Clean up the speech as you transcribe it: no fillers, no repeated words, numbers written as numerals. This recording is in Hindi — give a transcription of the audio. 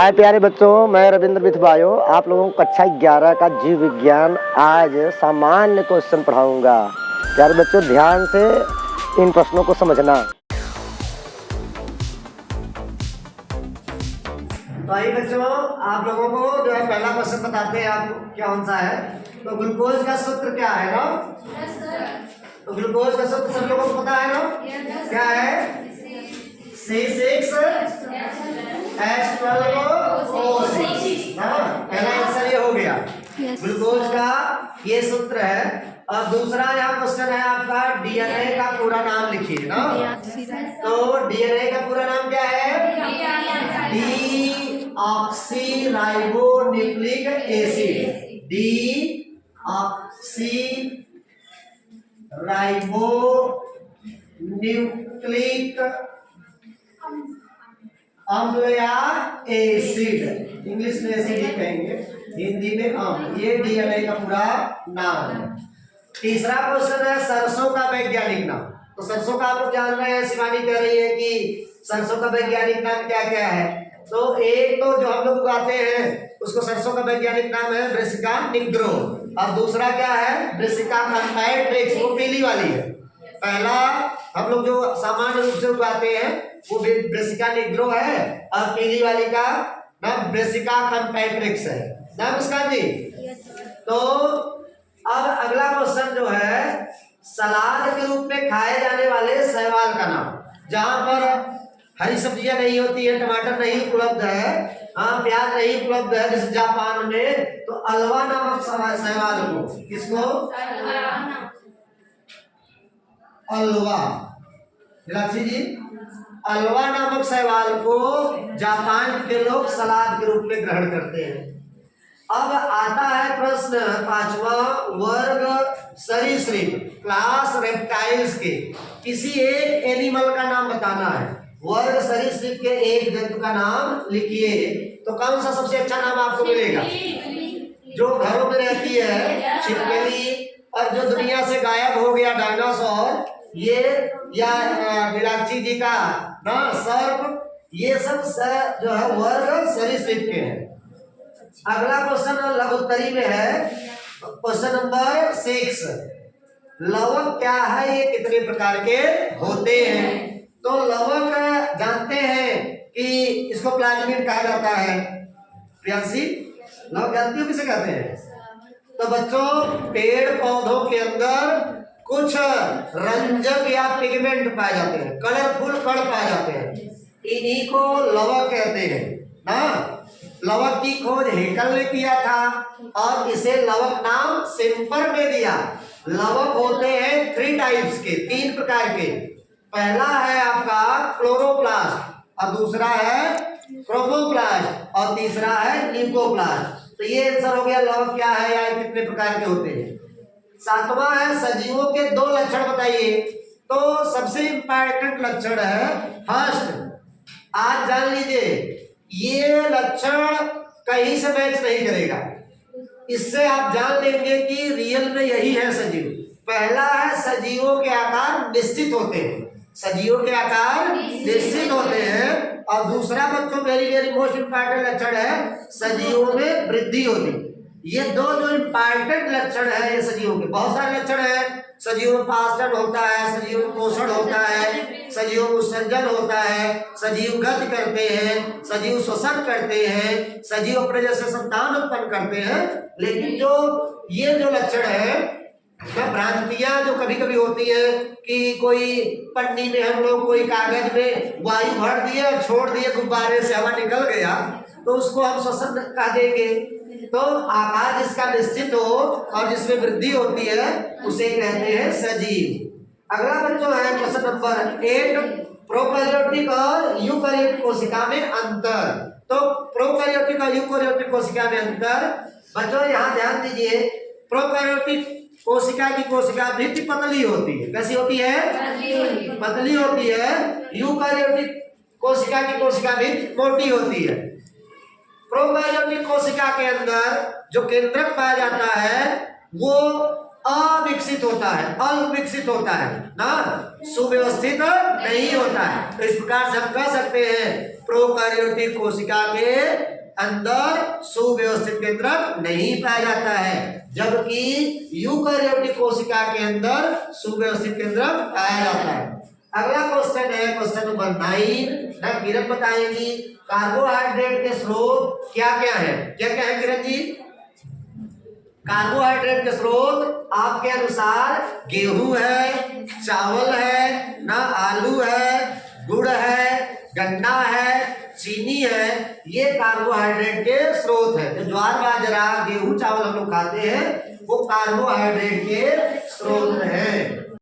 हाय प्यारे बच्चों, मैं रविंद्र बिथबायो आप लोगों को कक्षा 11 का जीव विज्ञान आज सामान्य क्वेश्चन पढ़ाऊंगा। प्यारे बच्चों ध्यान से इन प्रश्नों को समझना। तो आइए बच्चों, आप लोगों को जो है पहला क्वेश्चन बताते हैं आपको क्या कौन सा है। तो ग्लूकोज का सूत्र क्या है ना? तो ग्लूकोज का सूत्र सब लोगों को पता है ना? क्या है? C6H12O6। पहला आंसर ये हो गया। ग्लूकोज का ये सूत्र है। और दूसरा यहाँ क्वेश्चन है आपका, डीएनए का पूरा नाम लिखिए ना। तो डीएनए का पूरा नाम क्या है? Deoxyribonucleic acid. डीऑक्सीराइबोन्यूक्लिक अम्ल या एसिड, इंग्लिश में एसिड ही कहेंगे, हिंदी में अम्ल। ये डीएनए का पूरा नाम है। तीसरा क्वेश्चन है सरसों का वैज्ञानिक नाम। तो सरसों का आप लोग जान रहे हैं, शिवानी कह रही है कि सरसों का वैज्ञानिक नाम क्या क्या है। तो एक तो जो हम लोग उगाते हैं उसको सरसों का वैज्ञानिक नाम है ब्रेसिका निग्रो। और दूसरा क्या है? ब्रेसिका कंपैट्रिक्स, वो पीली वाली है। पहला हम लोग जो सामान्य रूप से उगाते हैं वो ब्रेसिका निग्रो है, और पीली वाली का नाम ब्रेसिका कंपैट्रिक्स है। नाम उसका जी। तो अब अगला क्वेश्चन जो है, सलाद के रूप में खाए जाने वाले शैवाल का नाम। जहां पर हरी सब्जियां नहीं होती है, टमाटर नहीं उपलब्ध है, प्याज नहीं उपलब्ध है, जैसे जापान में, तो अल्वा नामक शैवाल को, किसको? अल्वा। जी, अल्वा नामक शैवाल को जापान के लोग सलाद के रूप में ग्रहण करते हैं। अब आता है प्रश्न पांचवा, वर्ग सरीसृप, क्लास रेप्टाइल्स के किसी एक एनिमल का नाम बताना है। वर्ग सरीसृप के एक जंतु का नाम लिखिए। तो कौन सा सबसे अच्छा नाम आपको मिलेगा? जो घरों में रहती है, छिपकली, और जो दुनिया से गायब हो गया डायनासोर, ये या मीनाक्षी जी का ना सर्प, ये सब जो है वर्ग सरीसृप के हैं। अगला क्वेश्चन लघुत्तरी में है, क्वेश्चन नंबर 6। लवक क्या है, ये कितने प्रकार के होते हैं? तो लवक जानते हैं कि इसको प्लाज्मिड कहा जाता है। प्रियांशी, लवक जानती हो किसे कहते हैं? तो बच्चों, पेड़ पौधों के अंदर कुछ रंजक या पिगमेंट पाए जाते हैं, कलरफुल कण पाए जाते हैं, इन्हीं को लवक कहते हैं ना। लवक की खोज हेकल ने किया था और इसे लवक नाम सिंपर ने दिया। लवक होते हैं 3 टाइप्स के, 3 प्रकार के। पहला है आपका क्लोरोप्लास्ट, और दूसरा है क्रोमोप्लास्ट, और तीसरा है ल्यूकोप्लास्ट। तो ये आंसर हो गया लवक क्या है या कितने प्रकार के होते हैं। सातवां है सजीवों के 2 लक्षण बताइए। तो सबसे इंपॉर्टेंट लक्षण है फर्स्ट, आज जान लीजिए, ये लक्षण कहीं से मैच नहीं करेगा। इससे आप जान लेंगे कि रियल में यही है सजीव। पहला है सजीवों के आकार निश्चित होते हैं, सजीवों के आकार निश्चित होते हैं। और दूसरा बच्चों वेरी वेरी मोस्ट इंपॉर्टेंट लक्षण है, सजीवों में वृद्धि होती। ये दो जो इंपॉर्टेंट लक्षण है ये सजीवों के। बहुत सारे लक्षण है, सजीव में पाचन होता है, सजीव में पोषण होता है, सजीव में उत्सर्जन होता है, सजीव गति करते हैं, सजीव श्वसन करते हैं, सजीव अपने जैसे संतान उत्पन्न करते हैं। लेकिन जो ये जो लक्षण है, भ्रांतियां जो कभी कभी होती है कि कोई पन्नी में हम लोग कोई कागज में वायु भर दिए और छोड़ दिए, गुब्बारे से हवा निकल गया, तो उसको हम श्वसन कह देंगे। तो आकार जिसका निश्चित हो और जिसमें वृद्धि होती है उसे कहते हैं सजीव। अगला बच्चों है क्वेश्चन नंबर 8, प्रोकैरियोटिक और यूकैरियोटिक कोशिका में अंतर। तो प्रोकैरियोटिक और यूकैरियोटिक कोशिका में अंतर बच्चों यहाँ ध्यान दीजिए। प्रोकैरियोटिक कोशिका की कोशिका भित्ति पतली होती है। कैसी होती है? पतली होती है। यूकैरियोटिक कोशिका की कोशिका भित्ति मोटी होती है। प्रोकैरियोटिक कोशिका के अंदर जो केंद्रक पाया जाता है वो अविकसित होता है, अल्प विकसित होता है ना, सुव्यवस्थित नहीं होता है। तो इस प्रकार से हम कह सकते हैं प्रोकैरियोटिक कोशिका के अंदर सुव्यवस्थित केंद्रक नहीं पाया जाता है, जबकि यूकैरियोटिक कोशिका के अंदर सुव्यवस्थित केंद्रक पाया जाता है। अगला क्वेश्चन है क्वेश्चन नंबर 9 ना, किरण बताएंगी कार्बोहाइड्रेट के स्रोत क्या क्या है। क्या क्या है किरण जी? कार्बोहाइड्रेट के स्रोत आपके अनुसार गेहूं है, चावल है ना, आलू है, गुड़ है, गन्ना है, चीनी है, ये कार्बोहाइड्रेट के स्रोत है। तो ज्वार बाजरा गेहूं चावल हम लोग खाते हैं वो कार्बोहाइड्रेट के स्रोत हैं।